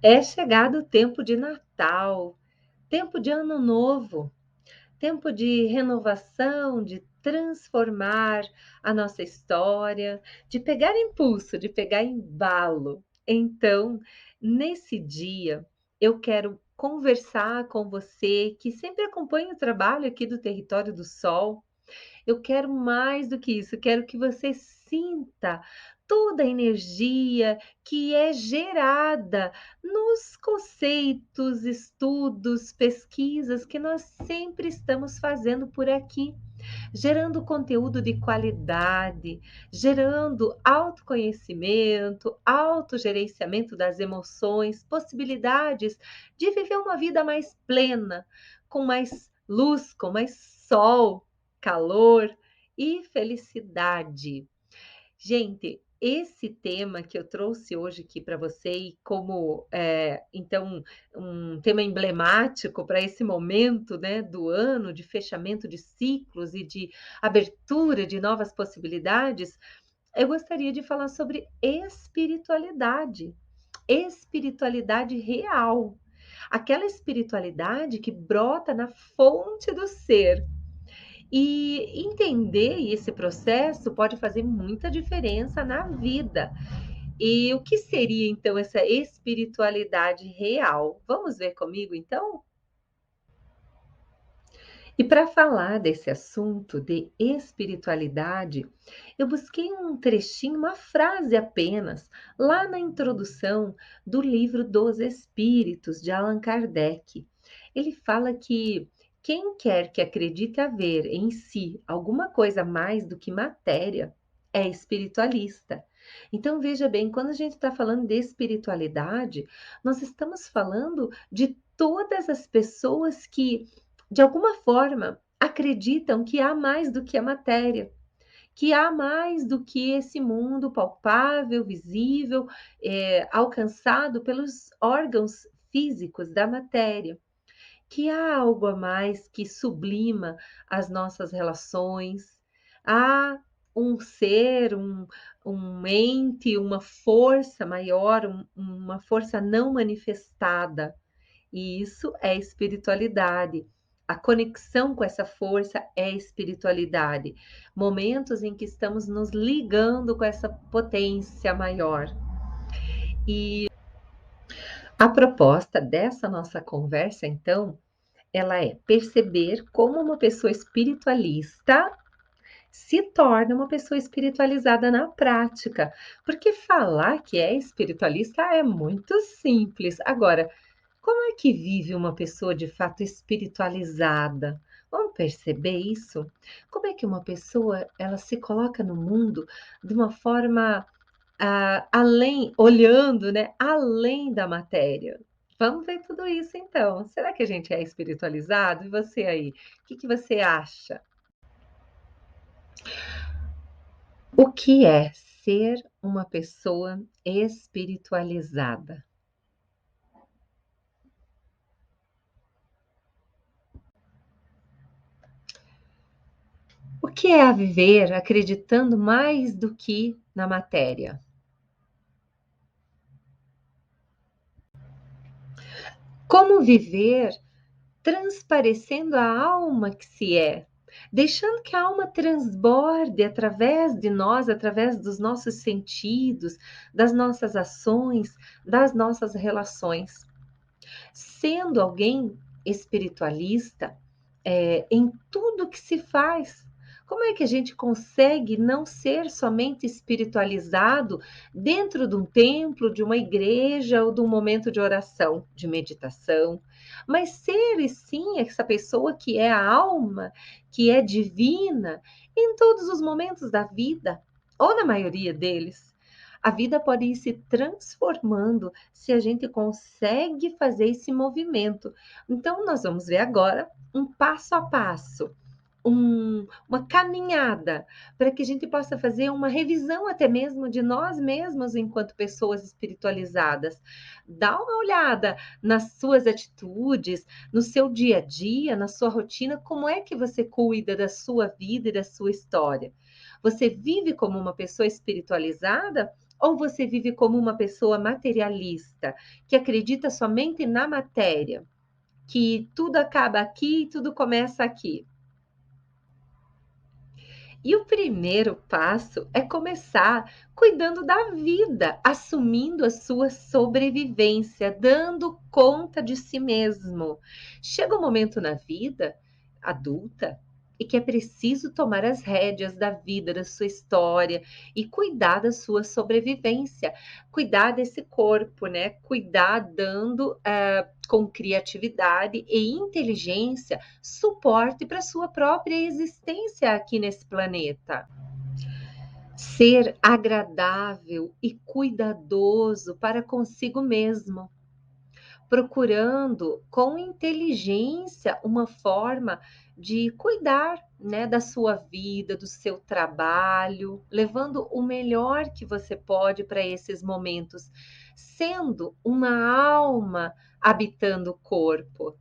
É chegado o tempo de Natal, tempo de Ano Novo, tempo de renovação, de transformar a nossa história, de pegar impulso, de pegar embalo. Então, nesse dia, eu quero conversar com você que sempre acompanha o trabalho aqui do Território do Sol. Eu quero mais do que isso, quero que você sinta toda a energia que é gerada nos conceitos, estudos, pesquisas que nós sempre estamos fazendo por aqui, gerando conteúdo de qualidade, gerando autoconhecimento, autogerenciamento das emoções, possibilidades de viver uma vida mais plena, com mais luz, com mais sol, calor e felicidade. Gente, esse tema que eu trouxe hoje aqui para você e como, então, um tema emblemático para esse momento, né, do ano de fechamento de ciclos e de abertura de novas possibilidades, eu gostaria de falar sobre espiritualidade, espiritualidade real, aquela espiritualidade que brota na fonte do ser. E entender esse processo pode fazer muita diferença na vida. E o que seria então essa espiritualidade real? Vamos ver comigo então? E para falar desse assunto de espiritualidade, eu busquei um trechinho, uma frase apenas, lá na introdução do livro dos Espíritos, de Allan Kardec. Ele fala que quem quer que acredite haver em si alguma coisa mais do que matéria é espiritualista. Então, veja bem, quando a gente está falando de espiritualidade, nós estamos falando de todas as pessoas que de alguma forma, acreditam que há mais do que a matéria, que há mais do que esse mundo palpável, visível, alcançado pelos órgãos físicos da matéria, que há algo a mais que sublima as nossas relações, há um ser, um ente, uma força maior, uma força não manifestada, e isso é espiritualidade. A conexão com essa força é espiritualidade. Momentos em que estamos nos ligando com essa potência maior. E a proposta dessa nossa conversa, então, ela é perceber como uma pessoa espiritualista se torna uma pessoa espiritualizada na prática. Porque falar que é espiritualista é muito simples. Agora, como é que vive uma pessoa de fato espiritualizada? Vamos perceber isso? Como é que uma pessoa ela se coloca no mundo de uma forma além, olhando, né, além da matéria? Vamos ver tudo isso então. Será que a gente é espiritualizado? E você aí? O que que você acha? O que é ser uma pessoa espiritualizada? O que é a viver acreditando mais do que na matéria? Como viver transparecendo a alma que se é, deixando que a alma transborde através de nós, através dos nossos sentidos, das nossas ações, das nossas relações. Sendo alguém espiritualista, em tudo que se faz. Como é que a gente consegue não ser somente espiritualizado dentro de um templo, de uma igreja ou de um momento de oração, de meditação, mas ser e sim essa pessoa que é a alma, que é divina em todos os momentos da vida, ou na maioria deles? A vida pode ir se transformando se a gente consegue fazer esse movimento. Então, nós vamos ver agora um passo a passo, uma caminhada, para que a gente possa fazer uma revisão até mesmo de nós mesmos enquanto pessoas espiritualizadas. Dá uma olhada nas suas atitudes, no seu dia a dia, na sua rotina, como é que você cuida da sua vida e da sua história. Você vive como uma pessoa espiritualizada Ou você vive como uma pessoa materialista, que acredita somente na matéria, que tudo acaba aqui e tudo começa aqui? E o primeiro passo é começar cuidando da vida, assumindo a sua sobrevivência, dando conta de si mesmo. Chega um momento na vida adulta e que é preciso tomar as rédeas da vida, da sua história e cuidar da sua sobrevivência, cuidar desse corpo, né? Cuidar dando com criatividade e inteligência suporte para sua própria existência aqui nesse planeta. Ser agradável e cuidadoso para consigo mesmo, procurando com inteligência uma forma de cuidar, né, da sua vida, do seu trabalho, levando o melhor que você pode para esses momentos, sendo uma alma habitando o corpo.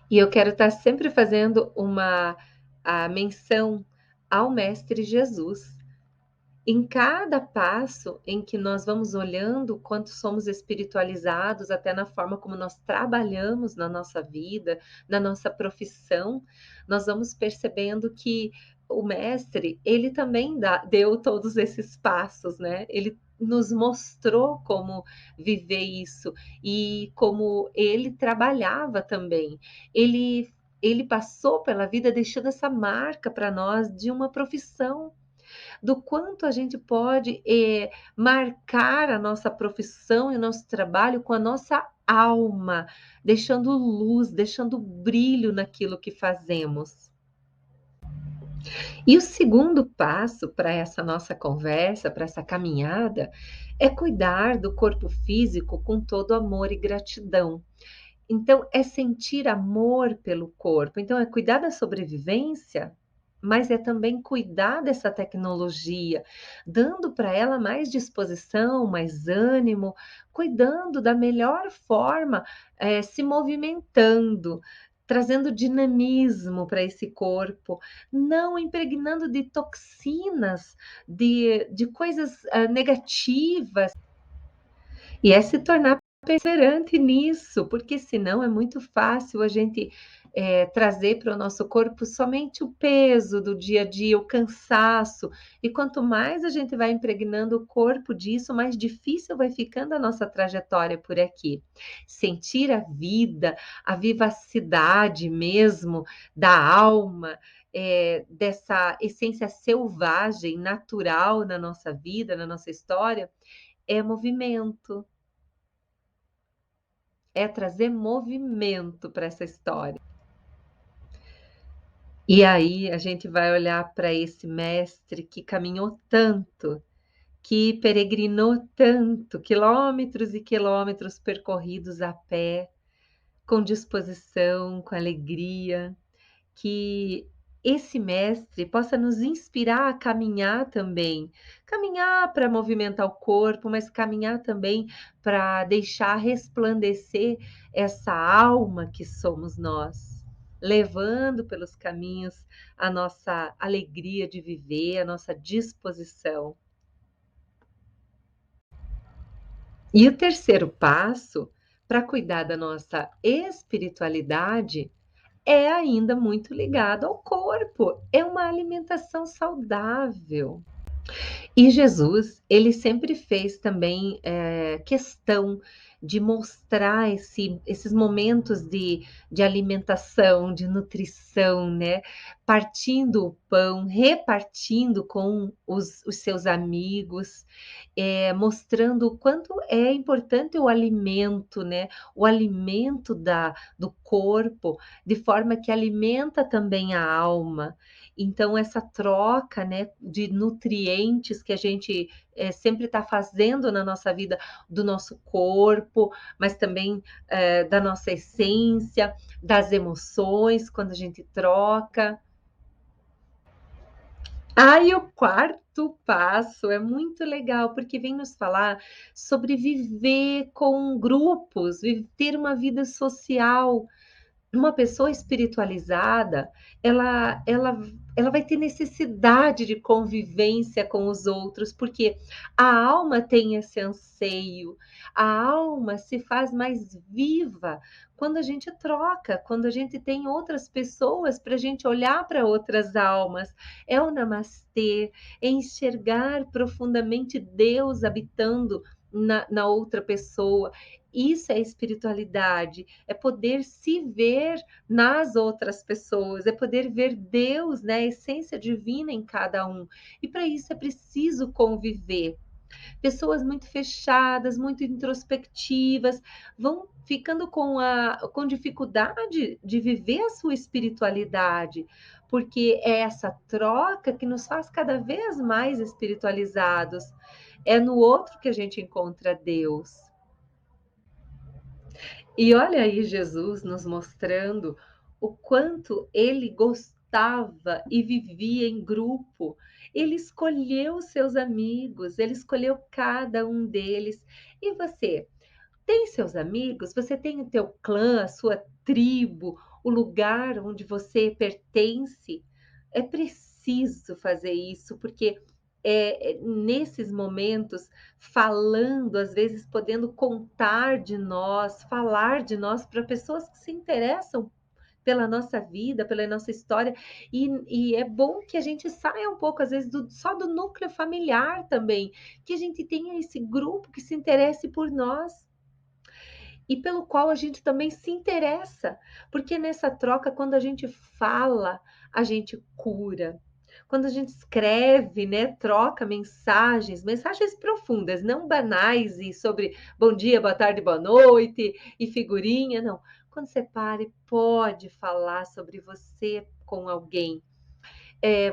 E eu quero estar sempre fazendo uma a menção ao Mestre Jesus. Em cada passo em que nós vamos olhando o quanto somos espiritualizados, até na forma como nós trabalhamos na nossa vida, na nossa profissão, nós vamos percebendo que o mestre, ele também deu todos esses passos, né? Ele nos mostrou como viver isso e como ele trabalhava também. Ele passou pela vida deixando essa marca para nós de uma profissão, do quanto a gente pode marcar a nossa profissão e o nosso trabalho com a nossa alma, deixando luz, deixando brilho naquilo que fazemos. E o segundo passo para essa nossa conversa, para essa caminhada, é cuidar do corpo físico com todo amor e gratidão. Então, é sentir amor pelo corpo. Então, é cuidar da sobrevivência, mas é também cuidar dessa tecnologia, dando para ela mais disposição, mais ânimo, cuidando da melhor forma, se movimentando, trazendo dinamismo para esse corpo, não impregnando de toxinas, de coisas negativas. E é se tornar perseverante nisso, porque senão é muito fácil a gente trazer para o nosso corpo somente o peso do dia a dia, o cansaço. E quanto mais a gente vai impregnando o corpo disso, mais difícil vai ficando a nossa trajetória por aqui. Sentir a vida, a vivacidade mesmo da alma, dessa essência selvagem, natural na nossa vida, na nossa história, é movimento, é trazer movimento para essa história. E aí a gente vai olhar para esse mestre que caminhou tanto, que peregrinou tanto, quilômetros e quilômetros percorridos a pé, com disposição, com alegria, que esse mestre possa nos inspirar a caminhar também. Caminhar para movimentar o corpo, mas caminhar também para deixar resplandecer essa alma que somos nós, levando pelos caminhos a nossa alegria de viver, a nossa disposição. E o terceiro passo para cuidar da nossa espiritualidade é ainda muito ligado ao corpo, é uma alimentação saudável. E Jesus, ele sempre fez também questão de mostrar esses momentos de alimentação, de nutrição, né? Partindo o pão, repartindo com os seus amigos, mostrando o quanto é importante o alimento, né? O alimento do corpo, de forma que alimenta também a alma. Então, essa troca, né, de nutrientes que a gente sempre está fazendo na nossa vida, do nosso corpo, mas também da nossa essência, das emoções, quando a gente troca. E o quarto passo é muito legal, porque vem nos falar sobre viver com grupos, ter uma vida social, Uma pessoa espiritualizada, ela ela ela vai ter necessidade de convivência com os outros, porque a alma tem esse anseio, a alma se faz mais viva quando a gente troca, quando a gente tem outras pessoas para a gente olhar para outras almas. É o namastê, é enxergar profundamente Deus habitando na outra pessoa. Isso é espiritualidade, é poder se ver nas outras pessoas, é poder ver Deus, né, a essência divina em cada um. E para isso é preciso conviver. Pessoas muito fechadas, muito introspectivas, vão ficando com dificuldade de viver a sua espiritualidade, porque é essa troca que nos faz cada vez mais espiritualizados. É no outro que a gente encontra Deus. E olha aí Jesus nos mostrando o quanto ele gostava e vivia em grupo. Ele escolheu os seus amigos, ele escolheu cada um deles. E você, tem seus amigos? Você tem o teu clã, a sua tribo, o lugar onde você pertence? É preciso fazer isso, porque nesses momentos, falando, às vezes podendo contar de nós, falar de nós para pessoas que se interessam pela nossa vida, pela nossa história, e é bom que a gente saia um pouco, às vezes, só do núcleo familiar também, que a gente tenha esse grupo que se interesse por nós e pelo qual a gente também se interessa, porque nessa troca, quando a gente fala, a gente cura. Quando a gente escreve, né, troca mensagens, mensagens profundas, não banais e sobre bom dia, boa tarde, boa noite e figurinha, não. Quando você para e pode falar sobre você com alguém,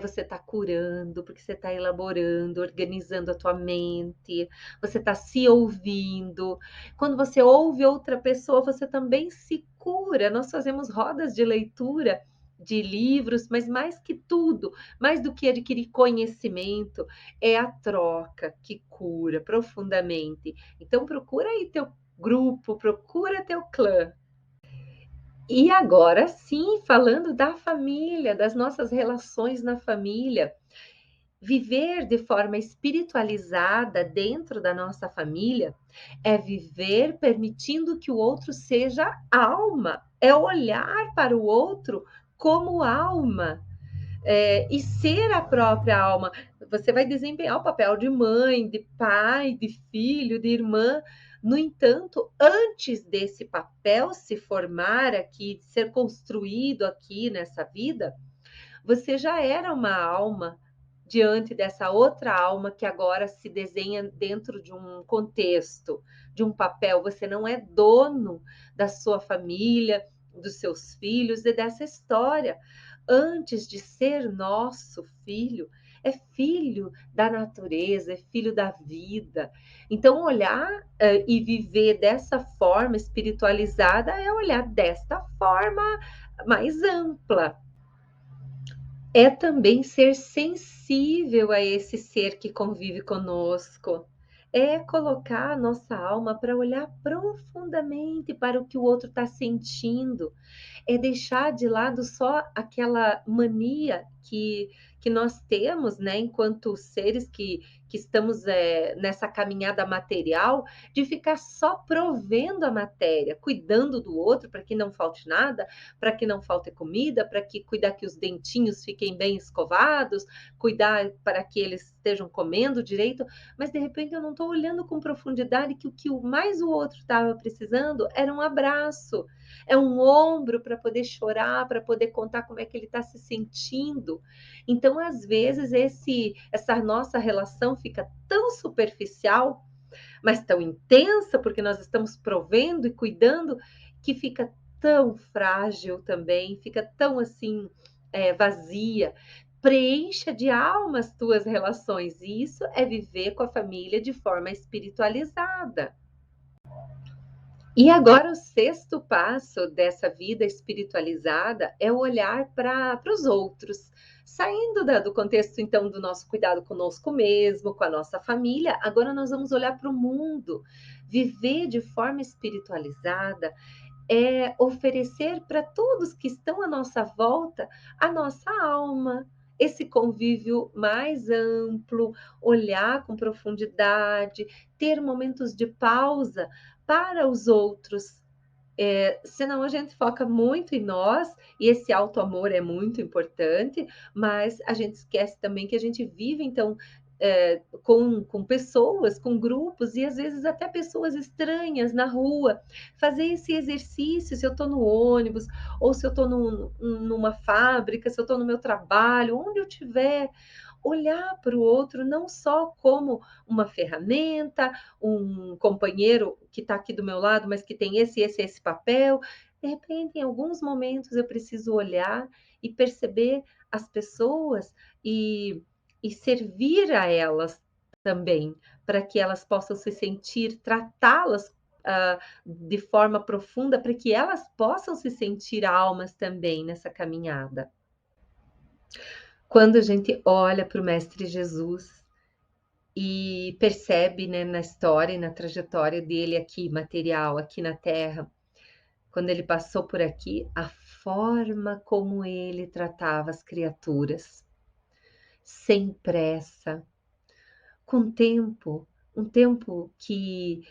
você está curando, porque você está elaborando, organizando a tua mente, você está se ouvindo. Quando você ouve outra pessoa, você também se cura. Nós fazemos rodas de leitura de livros, mas mais que tudo, mais do que adquirir conhecimento, é a troca que cura profundamente. Então procura aí teu grupo, procura teu clã. E agora sim, falando da família, das nossas relações na família, viver de forma espiritualizada dentro da nossa família é viver permitindo que o outro seja alma, é olhar para o outro como alma, e ser a própria alma. Você vai desempenhar o papel de mãe, de pai, de filho, de irmã. No entanto, antes desse papel se formar aqui, ser construído aqui nessa vida, você já era uma alma diante dessa outra alma que agora se desenha dentro de um contexto, de um papel. Você não é dono da sua família, dos seus filhos e dessa história. Antes de ser nosso filho, é filho da natureza, é filho da vida. Então, olhar e viver dessa forma espiritualizada é olhar desta forma mais ampla, é também ser sensível a esse ser que convive conosco. É colocar a nossa alma para olhar profundamente para o que o outro está sentindo, é deixar de lado só aquela mania que nós temos, né, enquanto seres que estamos nessa caminhada material, de ficar só provendo a matéria, cuidando do outro para que não falte nada, para que não falte comida, para que cuidar que os dentinhos fiquem bem escovados, cuidar para que eles estejam comendo direito, mas de repente eu não estou olhando com profundidade que o que mais o outro estava precisando era um abraço, é um ombro para poder chorar, para poder contar como é que ele está se sentindo. Então, às vezes, essa nossa relação fica tão superficial, mas tão intensa, porque nós estamos provendo e cuidando, que fica tão frágil também, fica tão assim, vazia. Preencha de alma as tuas relações. E isso é viver com a família de forma espiritualizada. E agora o sexto passo dessa vida espiritualizada é o olhar para os outros, saindo do contexto então do nosso cuidado conosco mesmo, com a nossa família, agora nós vamos olhar para o mundo, viver de forma espiritualizada é oferecer para todos que estão à nossa volta a nossa alma, esse convívio mais amplo, olhar com profundidade, ter momentos de pausa para os outros. Senão a gente foca muito em nós, e esse auto-amor é muito importante, mas a gente esquece também que a gente vive, então, com pessoas, com grupos, e às vezes até pessoas estranhas na rua. Fazer esse exercício, se eu estou no ônibus, ou se eu estou numa fábrica, se eu estou no meu trabalho, onde eu estiver, olhar para o outro não só como uma ferramenta, um companheiro que está aqui do meu lado, mas que tem esse papel. De repente, em alguns momentos, eu preciso olhar e perceber as pessoas e, e servir a elas também, para que elas possam se sentir, tratá-las de forma profunda, para que elas possam se sentir almas também nessa caminhada. Quando a gente olha para o Mestre Jesus e percebe, né, na história e na trajetória dele aqui, material, aqui na Terra, quando ele passou por aqui, a forma como ele tratava as criaturas, sem pressa, com tempo, um tempo que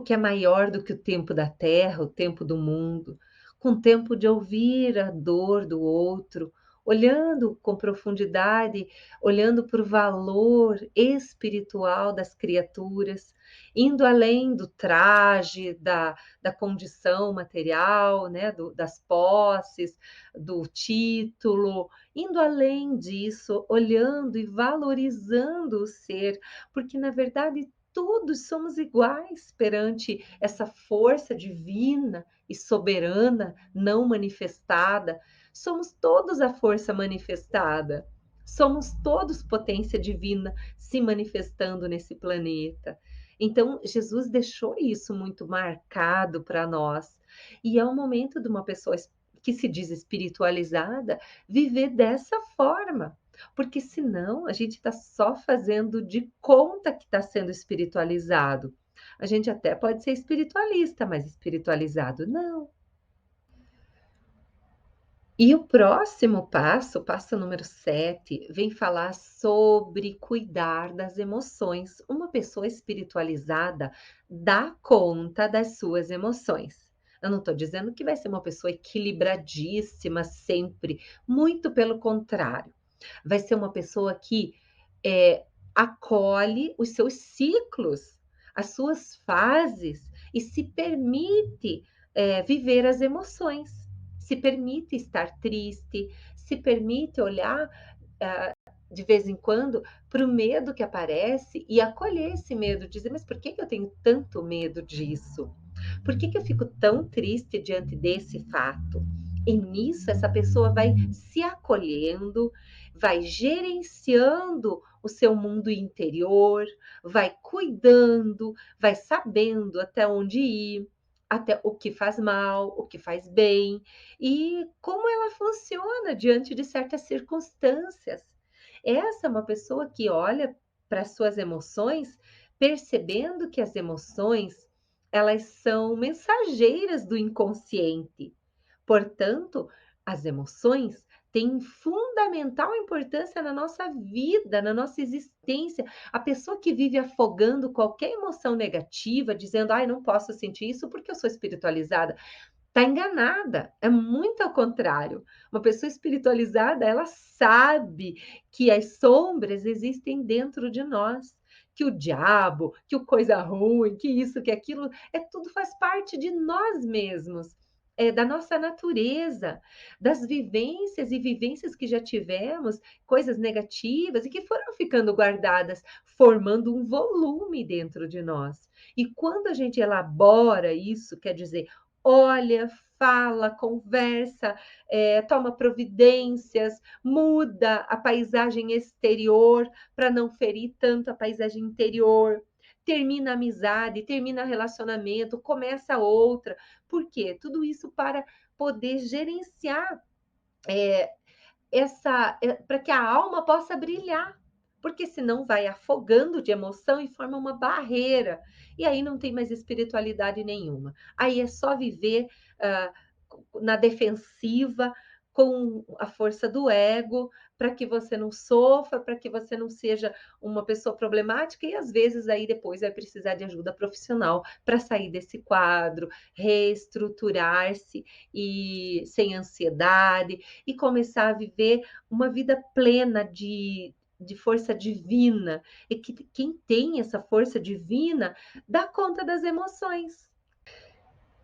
é maior do que o tempo da Terra, o tempo do mundo, com tempo de ouvir a dor do outro, olhando com profundidade, olhando para o valor espiritual das criaturas, indo além do traje, da condição material, né, das posses, do título, indo além disso, olhando e valorizando o ser, porque na verdade todos somos iguais perante essa força divina e soberana não manifestada. Somos todos a força manifestada. Somos todos potência divina se manifestando nesse planeta. Então, Jesus deixou isso muito marcado para nós. E é o momento de uma pessoa que se diz espiritualizada viver dessa forma, porque senão a gente está só fazendo de conta que está sendo espiritualizado. A gente até pode ser espiritualista, mas espiritualizado não. E o próximo passo, o passo número 7, vem falar sobre cuidar das emoções. Uma pessoa espiritualizada dá conta das suas emoções. Eu não estou dizendo que vai ser uma pessoa equilibradíssima sempre, muito pelo contrário. Vai ser uma pessoa que acolhe os seus ciclos, as suas fases e se permite viver as emoções, se permite estar triste, se permite olhar de vez em quando para o medo que aparece e acolher esse medo, dizer, mas por que eu tenho tanto medo disso? Por que eu fico tão triste diante desse fato? E nisso essa pessoa vai se acolhendo, vai gerenciando o seu mundo interior, vai cuidando, vai sabendo até onde ir, até o que faz mal, o que faz bem e como ela funciona diante de certas circunstâncias. Essa é uma pessoa que olha para as suas emoções, percebendo que as emoções, elas são mensageiras do inconsciente. Portanto, as emoções têm fundamental importância na nossa vida, na nossa existência. A pessoa que vive afogando qualquer emoção negativa, dizendo: "Ai, não posso sentir isso porque eu sou espiritualizada", está enganada, é muito ao contrário. Uma pessoa espiritualizada, ela sabe que as sombras existem dentro de nós, que o diabo, que o coisa ruim, que isso, que aquilo, tudo faz parte de nós mesmos, da nossa natureza, das vivências e vivências que já tivemos, coisas negativas e que foram ficando guardadas, formando um volume dentro de nós. E quando a gente elabora isso, quer dizer, olha, fala, conversa, toma providências, muda a paisagem exterior para não ferir tanto a paisagem interior, termina a amizade, termina relacionamento, começa outra. Por quê? Tudo isso para poder gerenciar eh, para que a alma possa brilhar, porque senão vai afogando de emoção e forma uma barreira, e aí não tem mais espiritualidade nenhuma. Aí é só viver ah, na defensiva com a força do ego, para que você não sofra, para que você não seja uma pessoa problemática e às vezes aí depois vai precisar de ajuda profissional para sair desse quadro, reestruturar-se e sem ansiedade e começar a viver uma vida plena de força divina, e que quem tem essa força divina dá conta das emoções.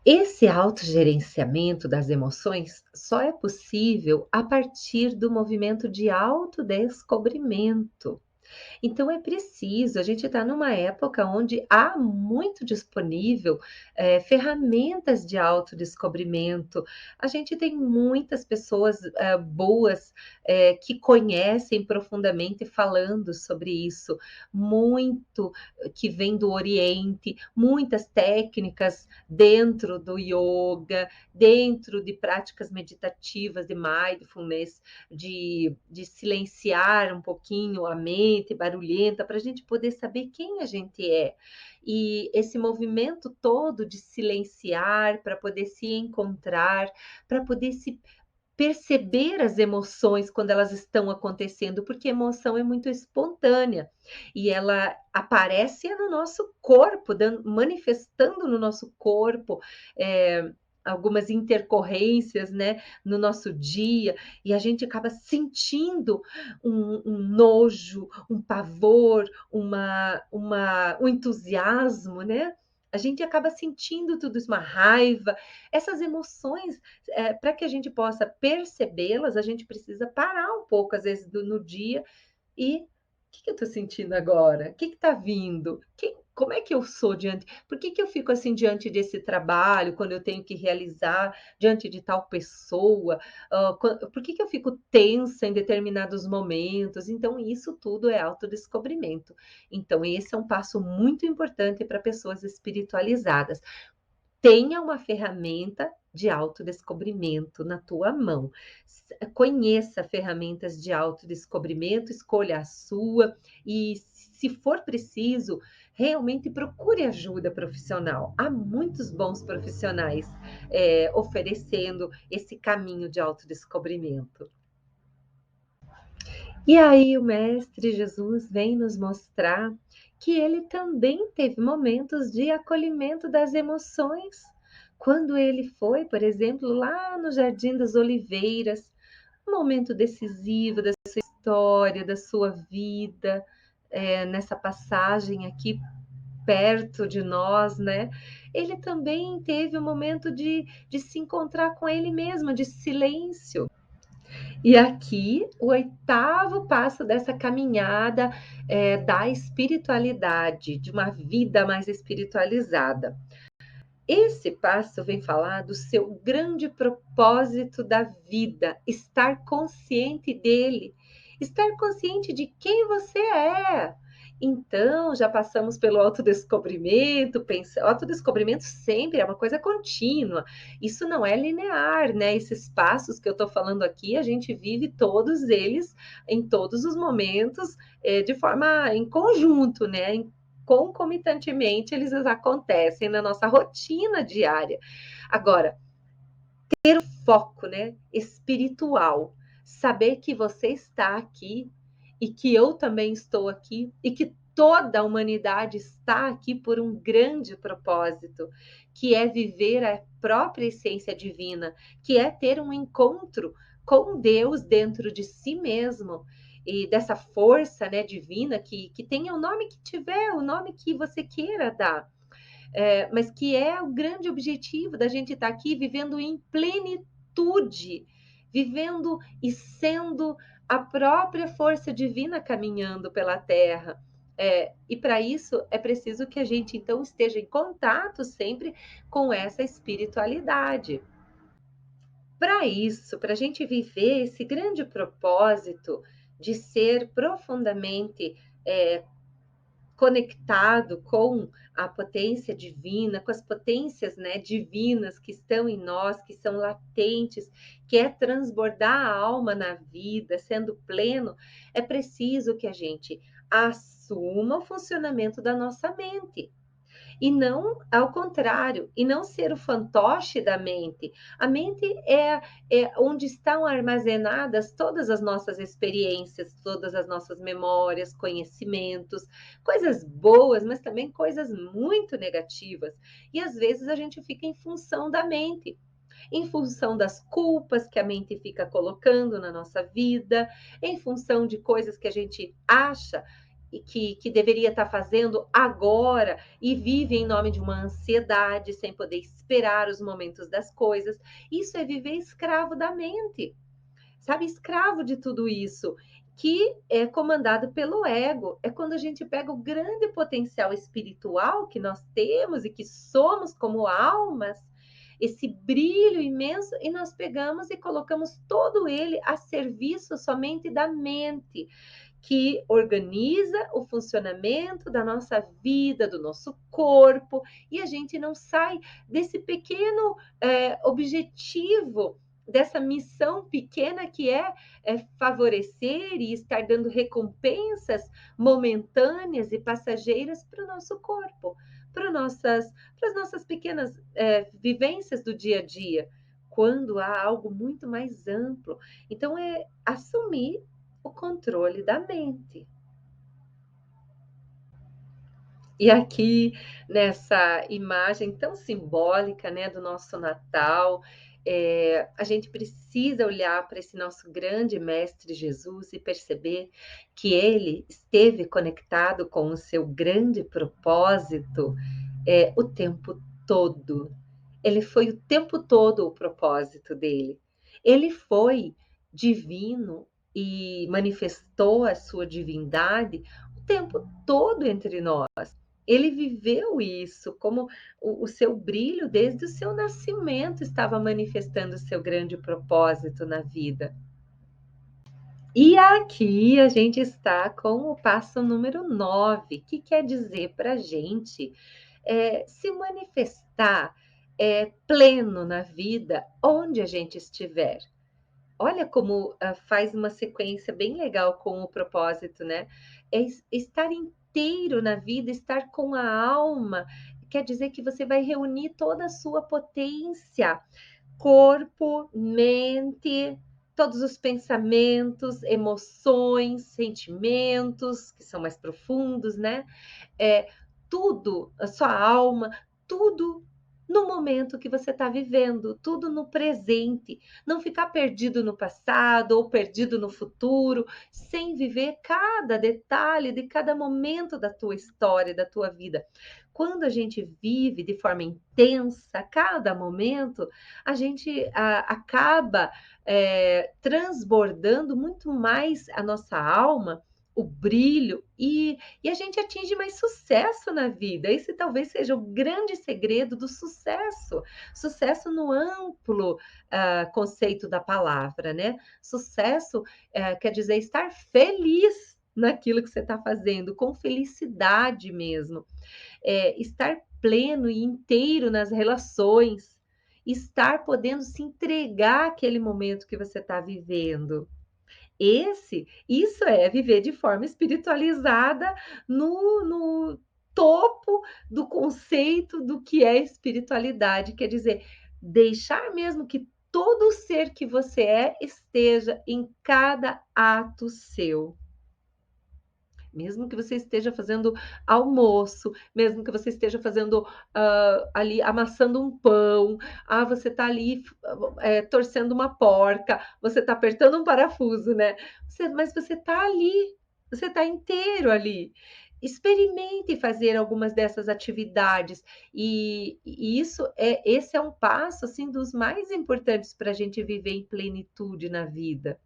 Esse autogerenciamento das emoções só é possível a partir do movimento de autodescobrimento. Então é preciso, a gente está numa época onde há muito disponível ferramentas de autodescobrimento. A gente tem muitas pessoas boas que conhecem profundamente falando sobre isso, muito que vem do Oriente, muitas técnicas dentro do yoga, dentro de práticas meditativas, de mindfulness, de silenciar um pouquinho a mente barulhenta, para a gente poder saber quem a gente é. E esse movimento todo de silenciar, para poder se encontrar, para poder se perceber as emoções quando elas estão acontecendo, porque a emoção é muito espontânea e ela aparece no nosso corpo, manifestando no nosso corpo. Algumas intercorrências, né, no nosso dia, e a gente acaba sentindo um nojo, um pavor, um entusiasmo, né? A gente acaba sentindo tudo isso, uma raiva, essas emoções, para que a gente possa percebê-las, a gente precisa parar um pouco, às vezes, no dia e o que, que eu estou sentindo agora? O que está vindo? Como é que eu sou diante? Por que, que eu fico assim diante desse trabalho, quando eu tenho que realizar, diante de tal pessoa? Por que, que eu fico tensa em determinados momentos? Então, isso tudo é autodescobrimento. Então, esse é um passo muito importante para pessoas espiritualizadas. Tenha uma ferramenta de autodescobrimento na tua mão. Conheça ferramentas de autodescobrimento, escolha a sua e, se for preciso, realmente procure ajuda profissional. Há muitos bons profissionais oferecendo esse caminho de autodescobrimento. E aí o Mestre Jesus vem nos mostrar que ele também teve momentos de acolhimento das emoções. Quando ele foi, por exemplo, lá no Jardim das Oliveiras, um momento decisivo da sua história, da sua vida, nessa passagem aqui perto de nós, né? Ele também teve um momento de se encontrar com ele mesmo, de silêncio. E aqui, o oitavo passo dessa caminhada da espiritualidade, de uma vida mais espiritualizada. Esse passo vem falar do seu grande propósito da vida, estar consciente dele, estar consciente de quem você é. Então, já passamos pelo autodescobrimento, autodescobrimento sempre é uma coisa contínua, isso não é linear, né? Esses passos que eu estou falando aqui, a gente vive todos eles em todos os momentos, de forma em conjunto, né? Concomitantemente, eles acontecem na nossa rotina diária. Agora, ter o foco, né, espiritual, saber que você está aqui e que eu também estou aqui e que toda a humanidade está aqui por um grande propósito, que é viver a própria essência divina, que é ter um encontro com Deus dentro de si mesmo e dessa força, né, divina que tenha o nome que tiver, o nome que você queira dar, mas que é o grande objetivo da gente estar aqui vivendo em plenitude, vivendo e sendo a própria força divina caminhando pela Terra. E para isso é preciso que a gente então esteja em contato sempre com essa espiritualidade. Para isso, para a gente viver esse grande propósito de ser profundamente conectado com a potência divina, com as potências, né, divinas que estão em nós, que são latentes, que é transbordar a alma na vida, sendo pleno, é preciso que a gente assuma o funcionamento da nossa mente. e não ao contrário, e não ser o fantoche da mente. A mente é onde estão armazenadas todas as nossas experiências, todas as nossas memórias, conhecimentos, coisas boas, mas também coisas muito negativas. E às vezes a gente fica em função da mente, em função das culpas que a mente fica colocando na nossa vida, em função de coisas que a gente acha e que deveria estar fazendo agora e vive em nome de uma ansiedade sem poder esperar os momentos das coisas. Isso é viver escravo da mente, sabe? Escravo de tudo isso, que é comandado pelo ego. É quando a gente pega o grande potencial espiritual que nós temos e que somos como almas, esse brilho imenso, e nós pegamos e colocamos todo ele a serviço somente da mente, que organiza o funcionamento da nossa vida, do nosso corpo, e a gente não sai desse pequeno objetivo, dessa missão pequena que é favorecer e estar dando recompensas momentâneas e passageiras para o nosso corpo, para as nossas pequenas vivências do dia a dia, quando há algo muito mais amplo. Então, é assumir o controle da mente. E aqui, nessa imagem tão simbólica, né, do nosso Natal, a gente precisa olhar para esse nosso grande mestre Jesus e perceber que ele esteve conectado com o seu grande propósito, o tempo todo. Ele foi o tempo todo o propósito dele. Ele foi divino e manifestou a sua divindade o tempo todo entre nós. Ele viveu isso como o seu brilho desde o seu nascimento estava manifestando o seu grande propósito na vida. E aqui a gente está com o passo número 9, que quer dizer para a gente se manifestar pleno na vida onde a gente estiver. Olha como faz uma sequência bem legal com o propósito, né? É estar inteiro na vida, estar com a alma, quer dizer que você vai reunir toda a sua potência, corpo, mente, todos os pensamentos, emoções, sentimentos, que são mais profundos, né? É, tudo, a sua alma, tudo no momento que você está vivendo, tudo no presente. Não ficar perdido no passado ou perdido no futuro, sem viver cada detalhe de cada momento da tua história, da tua vida. Quando a gente vive de forma intensa cada momento, a gente acaba transbordando muito mais a nossa alma, o brilho, e a gente atinge mais sucesso na vida. Esse talvez seja o grande segredo do sucesso. Sucesso no amplo conceito da palavra, né? Sucesso quer dizer estar feliz naquilo que você está fazendo, com felicidade mesmo. Estar pleno e inteiro nas relações, estar podendo se entregar àquele momento que você está vivendo. Isso é viver de forma espiritualizada no topo do conceito do que é espiritualidade, quer dizer, deixar mesmo que todo o ser que você esteja em cada ato seu. Mesmo que você esteja fazendo almoço, mesmo que você esteja fazendo ali amassando um pão, você está ali torcendo uma porca, você está apertando um parafuso, né? Mas você está ali, você está inteiro ali. Experimente fazer algumas dessas atividades e esse é um passo assim dos mais importantes para a gente viver em plenitude na vida.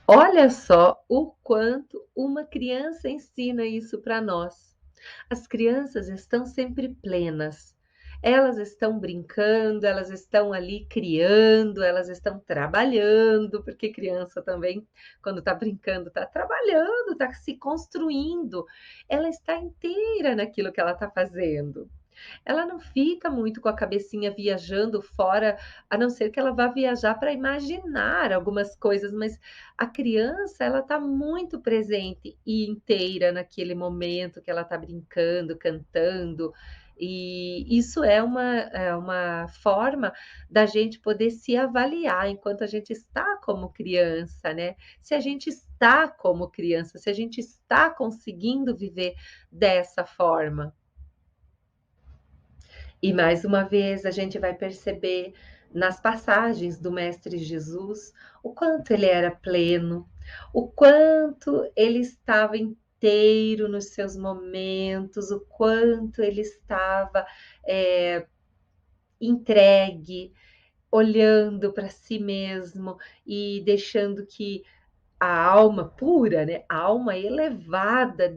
Olha só o quanto uma criança ensina isso para nós. As crianças estão sempre plenas. Elas estão brincando, elas estão ali criando, elas estão trabalhando, porque criança também, quando está brincando, está trabalhando, está se construindo. Ela está inteira naquilo que ela está fazendo. Ela não fica muito com a cabecinha viajando fora, a não ser que ela vá viajar para imaginar algumas coisas, mas a criança, ela está muito presente e inteira naquele momento que ela está brincando, cantando. E isso é uma forma da gente poder se avaliar enquanto a gente está como criança, né? Se a gente está como criança, se a gente está conseguindo viver dessa forma. E mais uma vez a gente vai perceber nas passagens do Mestre Jesus o quanto ele era pleno, o quanto ele estava inteiro nos seus momentos, o quanto ele estava é, entregue, olhando para si mesmo e deixando que a alma pura, né, a alma elevada,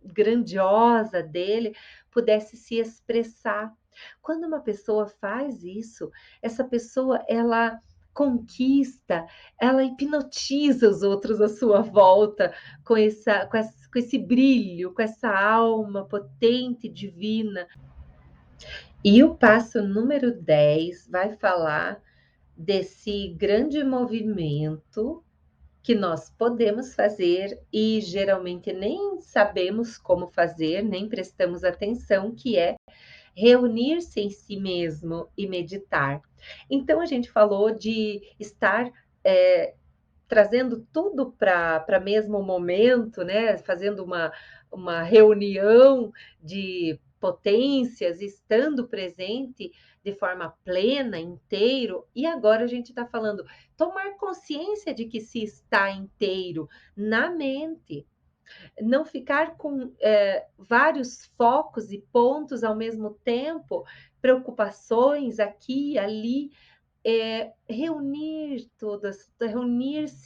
grandiosa dele, pudesse se expressar. Quando uma pessoa faz isso, essa pessoa ela conquista, ela hipnotiza os outros à sua volta com esse brilho, com essa alma potente, divina. E o passo número 10 vai falar desse grande movimento que nós podemos fazer e geralmente nem sabemos como fazer, nem prestamos atenção, que é reunir-se em si mesmo e meditar. Então, a gente falou de estar trazendo tudo para mesmo momento, né? Fazendo uma reunião de potências, estando presente de forma plena, inteiro. E agora a gente está falando tomar consciência de que se está inteiro na mente, não ficar com vários focos e pontos ao mesmo tempo, preocupações aqui e ali, reunir-se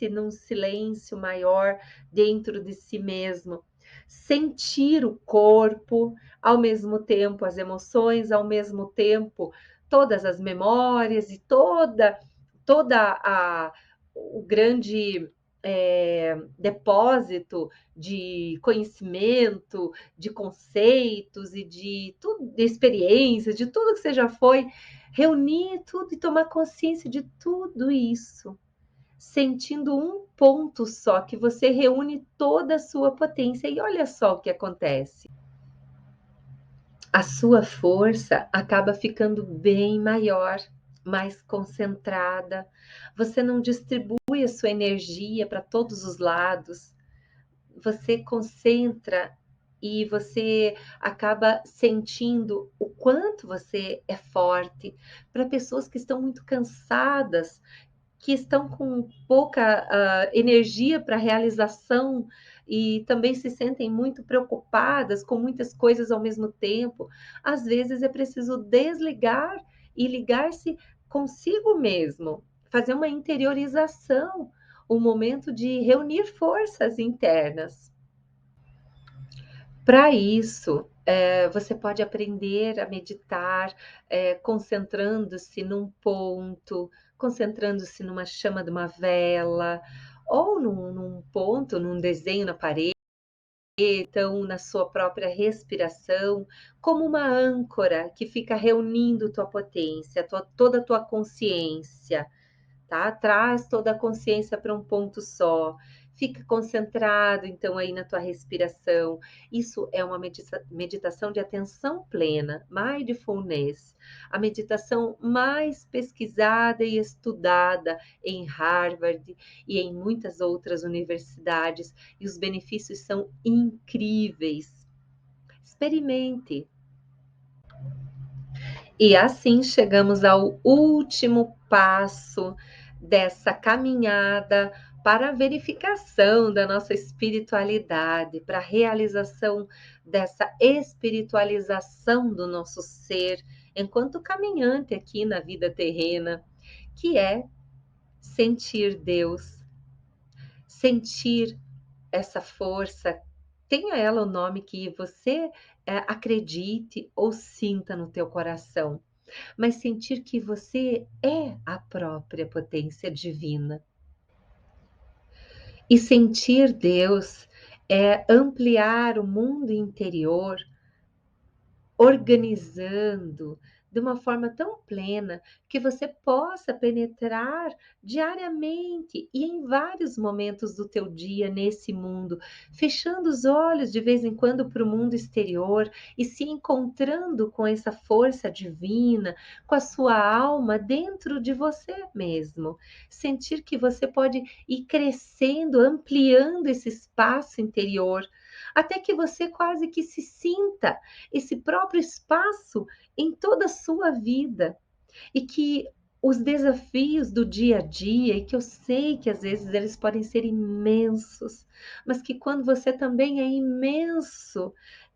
num silêncio maior dentro de si mesmo, sentir o corpo, ao mesmo tempo as emoções, ao mesmo tempo todas as memórias e toda o grande depósito de conhecimento, de conceitos e de experiências, de tudo que você já foi, reunir tudo e tomar consciência de tudo isso, sentindo um ponto só, que você reúne toda a sua potência. E olha só o que acontece. A sua força acaba ficando bem maior, mais concentrada. Você não distribui a sua energia para todos os lados. Você concentra e você acaba sentindo o quanto você é forte. Para pessoas que estão muito cansadas, que estão com pouca energia para realização e também se sentem muito preocupadas com muitas coisas ao mesmo tempo, às vezes é preciso desligar e ligar-se consigo mesmo, fazer uma interiorização, um momento de reunir forças internas. Para isso, você pode aprender a meditar, concentrando-se num ponto, concentrando-se numa chama de uma vela, ou num ponto, num desenho na parede, então na sua própria respiração, como uma âncora que fica reunindo tua potência, toda a tua consciência, tá? Traz toda a consciência para um ponto só. Fica concentrado, então, aí na tua respiração. Isso é uma meditação de atenção plena, mindfulness. A meditação mais pesquisada e estudada em Harvard e em muitas outras universidades. E os benefícios são incríveis. Experimente. E assim chegamos ao último passo dessa caminhada para a verificação da nossa espiritualidade, para a realização dessa espiritualização do nosso ser enquanto caminhante aqui na vida terrena, que é sentir Deus, sentir essa força, tenha ela o nome que você acredite ou sinta no teu coração, mas sentir que você é a própria potência divina. E sentir Deus é ampliar o mundo interior, organizando, de uma forma tão plena que você possa penetrar diariamente e em vários momentos do teu dia nesse mundo, fechando os olhos de vez em quando para o mundo exterior e se encontrando com essa força divina, com a sua alma dentro de você mesmo. Sentir que você pode ir crescendo, ampliando esse espaço interior, até que você quase que se sinta esse próprio espaço em toda a sua vida e que os desafios do dia a dia, e que eu sei que às vezes eles podem ser imensos, mas que quando você também é imenso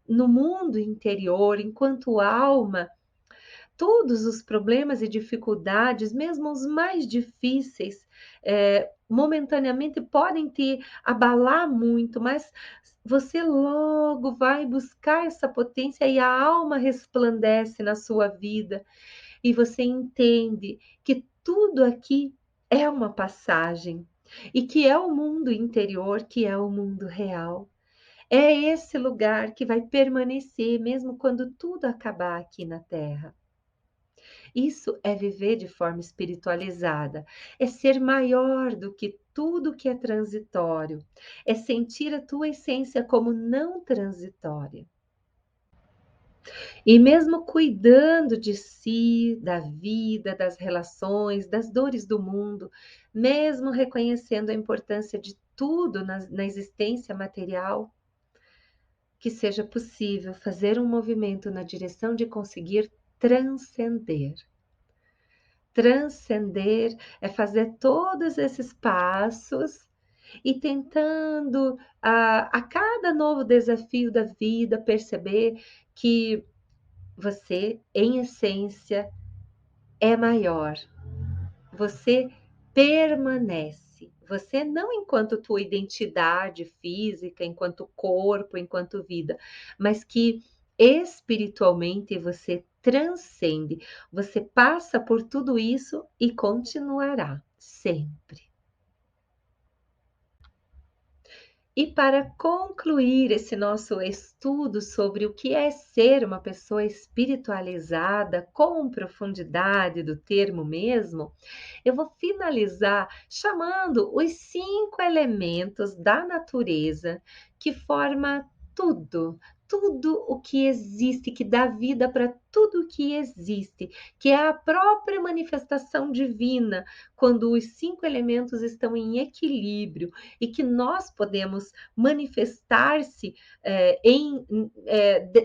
no mundo interior, enquanto alma, todos os problemas e dificuldades, mesmo os mais difíceis, momentaneamente podem te abalar muito, mas você logo vai buscar essa potência e a alma resplandece na sua vida e você entende que tudo aqui é uma passagem e que é o mundo interior, que é o mundo real. É esse lugar que vai permanecer mesmo quando tudo acabar aqui na Terra. Isso é viver de forma espiritualizada, é ser maior do que tudo que é transitório, é sentir a tua essência como não transitória. E mesmo cuidando de si, da vida, das relações, das dores do mundo, mesmo reconhecendo a importância de tudo na existência material, que seja possível fazer um movimento na direção de conseguir transcender. Transcender é fazer todos esses passos e tentando, a cada novo desafio da vida, perceber que você, em essência, é maior. Você permanece. Você não enquanto tua identidade física, enquanto corpo, enquanto vida, mas que espiritualmente você transcende. Você passa por tudo isso e continuará sempre. E para concluir esse nosso estudo sobre o que é ser uma pessoa espiritualizada com profundidade do termo mesmo, eu vou finalizar chamando os 5 elementos da natureza que forma tudo, tudo o que existe, que dá vida para tudo o que existe, que é a própria manifestação divina, quando os 5 elementos estão em equilíbrio e que nós podemos manifestar-se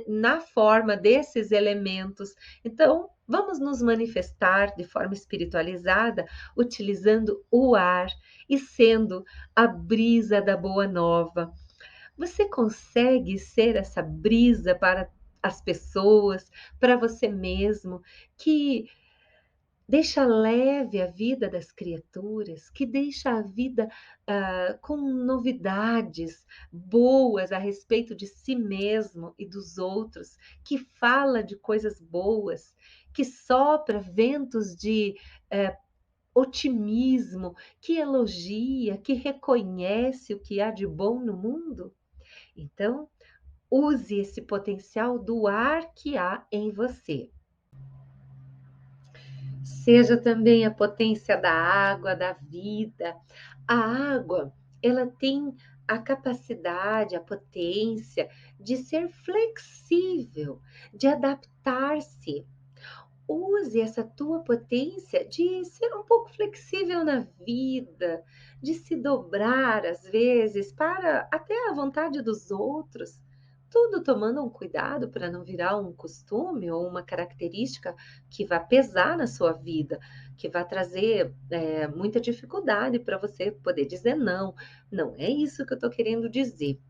na forma desses elementos. Então, vamos nos manifestar de forma espiritualizada, utilizando o ar e sendo a brisa da boa nova. Você consegue ser essa brisa para as pessoas, para você mesmo, que deixa leve a vida das criaturas, que deixa a vida com novidades boas a respeito de si mesmo e dos outros, que fala de coisas boas, que sopra ventos de otimismo, que elogia, que reconhece o que há de bom no mundo. Então, use esse potencial do ar que há em você. Seja também a potência da água, da vida. A água, ela tem a capacidade, a potência de ser flexível, de adaptar-se. Use essa tua potência de ser um pouco flexível na vida, de se dobrar às vezes para até a vontade dos outros, tudo tomando um cuidado para não virar um costume ou uma característica que vai pesar na sua vida, que vai trazer muita dificuldade para você poder dizer não. Não é isso que eu estou querendo dizer,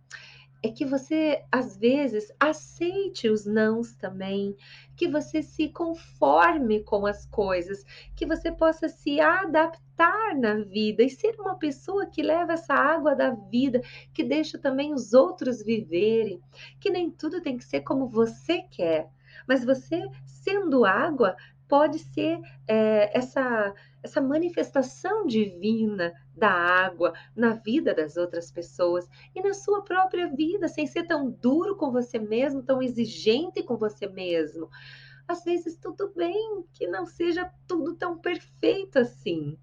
é que você, às vezes, aceite os nãos também, que você se conforme com as coisas, que você possa se adaptar na vida e ser uma pessoa que leva essa água da vida, que deixa também os outros viverem, que nem tudo tem que ser como você quer, mas você, sendo água, pode ser essa manifestação divina da água na vida das outras pessoas e na sua própria vida, sem ser tão duro com você mesmo, tão exigente com você mesmo. às vezes tudo bem que não seja tudo tão perfeito assim.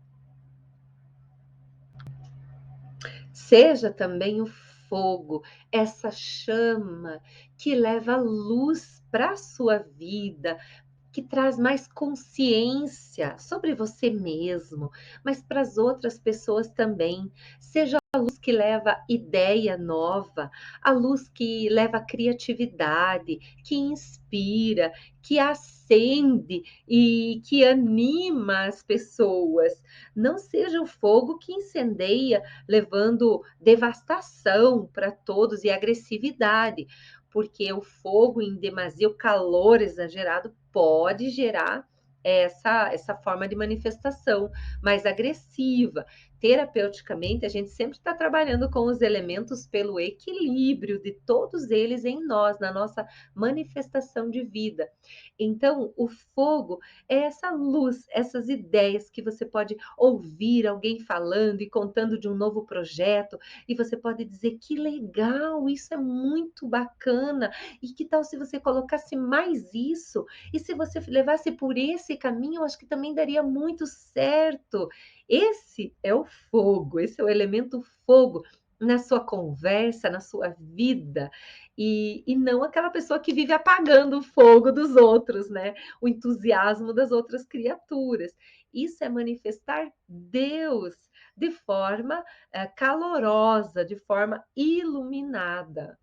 Seja também o fogo, essa chama que leva luz para a sua vida, que traz mais consciência sobre você mesmo, mas para as outras pessoas também. Seja a luz que leva ideia nova, a luz que leva criatividade, que inspira, que acende e que anima as pessoas. Não seja o fogo que incendeia, levando devastação para todos e agressividade, porque o fogo em demasia, o calor exagerado, pode gerar essa forma de manifestação mais agressiva. Terapeuticamente, a gente sempre está trabalhando com os elementos pelo equilíbrio de todos eles em nós, na nossa manifestação de vida. Então, o fogo é essa luz, essas ideias que você pode ouvir alguém falando e contando de um novo projeto, e você pode dizer que legal, isso é muito bacana, e que tal se você colocasse mais isso? E se você levasse por esse caminho, eu acho que também daria muito certo. Esse é o fogo, esse é o elemento fogo na sua conversa, na sua vida, e não aquela pessoa que vive apagando o fogo dos outros, né? O entusiasmo das outras criaturas. Isso é manifestar Deus de forma calorosa, de forma iluminada.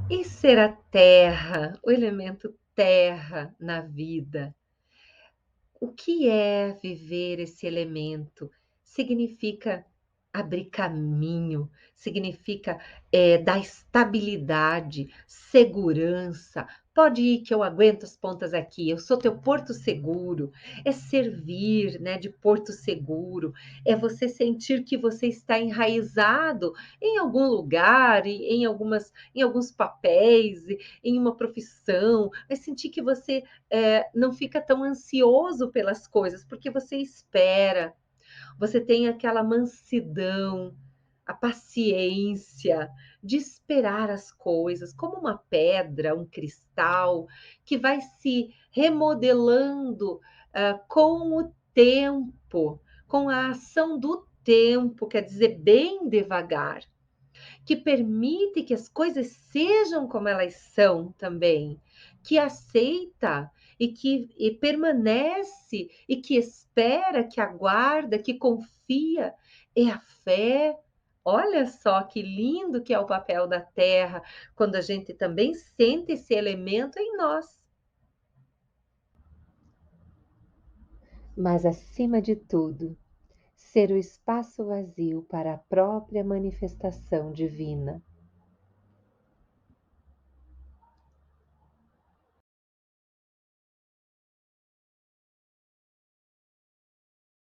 E ser a terra, o elemento terra na vida. O que é viver esse elemento? Significa abrir caminho, significa dar estabilidade, segurança. Pode ir que eu aguento as pontas aqui, eu sou teu porto seguro. É servir, né, de porto seguro, é você sentir que você está enraizado em algum lugar, em alguns papéis, em uma profissão, é sentir que você não fica tão ansioso pelas coisas, porque você espera, você tem aquela mansidão, a paciência de esperar as coisas, como uma pedra, um cristal, que vai se remodelando com o tempo, com a ação do tempo, quer dizer, bem devagar, que permite que as coisas sejam como elas são também, que aceita e permanece e que espera, que aguarda, que confia, é a fé. Olha só que lindo que é o papel da terra, quando a gente também sente esse elemento em nós. Mas acima de tudo, ser o espaço vazio para a própria manifestação divina.